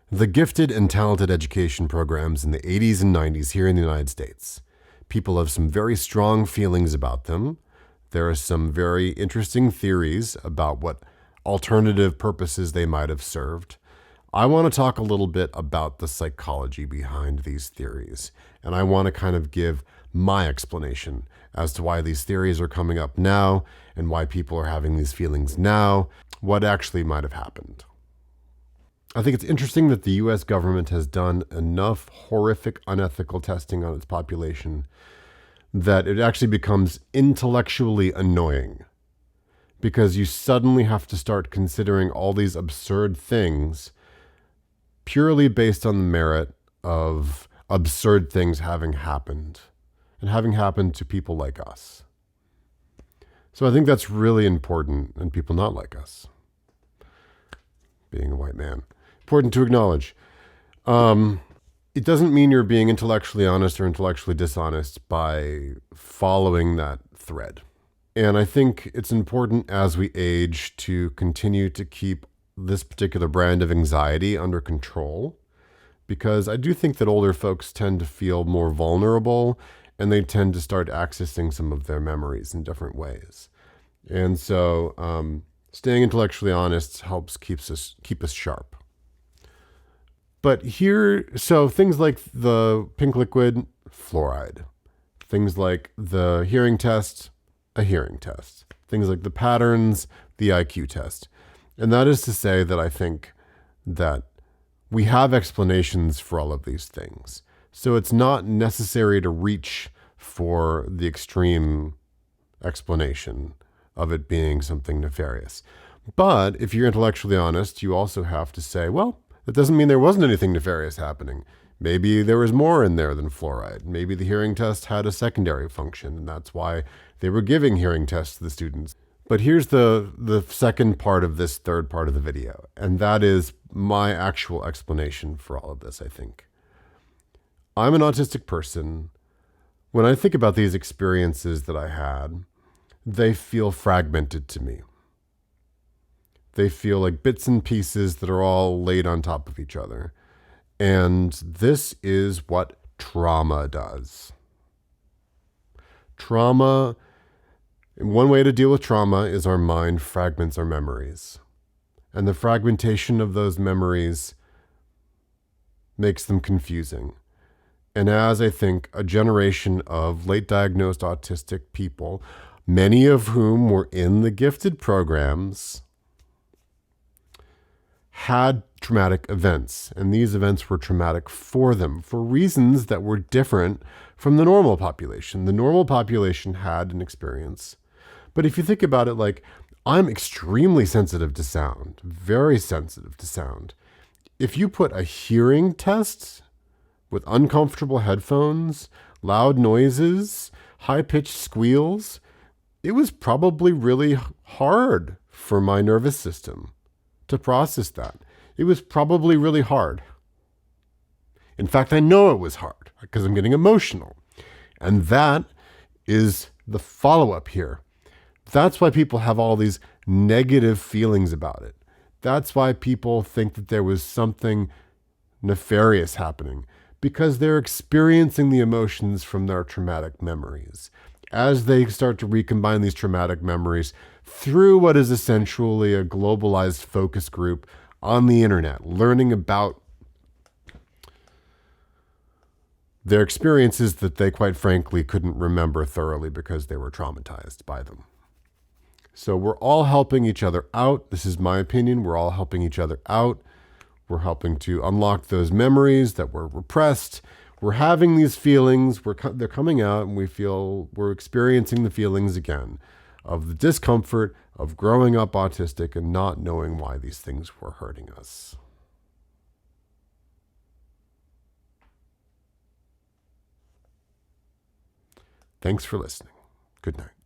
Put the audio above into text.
The gifted and talented education programs in the 80s and 90s here in the United States. People have some very strong feelings about them. There are some very interesting theories about what alternative purposes they might have served. I want to talk a little bit about the psychology behind these theories, and I want to kind of give my explanation as to why these theories are coming up now and why people are having these feelings now, what actually might have happened. I think it's interesting that the US government has done enough horrific, unethical testing on its population that it actually becomes intellectually annoying, because you suddenly have to start considering all these absurd things purely based on the merit of absurd things having happened, and having happened to people like us. So I think that's really important, and people not like us, being a white man. Important to acknowledge. It doesn't mean you're being intellectually honest or intellectually dishonest by following that thread. And I think it's important as we age to continue to keep this particular brand of anxiety under control, because I do think that older folks tend to feel more vulnerable and they tend to start accessing some of their memories in different ways. And so staying intellectually honest helps keep us sharp. But here, so things like the pink liquid, fluoride. Things like the hearing test, a hearing test. Things like the patterns, the IQ test. And that is to say that I think that we have explanations for all of these things. So it's not necessary to reach for the extreme explanation of it being something nefarious. But if you're intellectually honest, you also have to say, well, that doesn't mean there wasn't anything nefarious happening. Maybe there was more in there than fluoride. Maybe the hearing test had a secondary function, and that's why they were giving hearing tests to the students. But here's the second part of this third part of the video, and that is my actual explanation for all of this, I think. I'm an autistic person. When I think about these experiences that I had, they feel fragmented to me. They feel like bits and pieces that are all laid on top of each other. And this is what trauma does. Trauma, one way to deal with trauma is our mind fragments our memories. And the fragmentation of those memories makes them confusing. And as I think a generation of late diagnosed autistic people, many of whom were in the gifted programs, had traumatic events, and these events were traumatic for them for reasons that were different from the normal population. The normal population had an experience. But if you think about it, like, I'm extremely sensitive to sound, very sensitive to sound. If you put a hearing test with uncomfortable headphones, loud noises, high-pitched squeals, it was probably really hard for my nervous system to process that. It was probably really hard. In fact, I know it was hard because I'm getting emotional. And that is the follow-up here. That's why people have all these negative feelings about it. That's why people think that there was something nefarious happening, because they're experiencing the emotions from their traumatic memories. As they start to recombine these traumatic memories through what is essentially a globalized focus group on the internet, learning about their experiences that they quite frankly couldn't remember thoroughly because they were traumatized by them. So we're all helping each other out. This is my opinion. We're all helping each other out. We're helping to unlock those memories that were repressed. We're having these feelings, they're coming out, and we're experiencing the feelings again of the discomfort of growing up autistic and not knowing why these things were hurting us. Thanks for listening. Good night.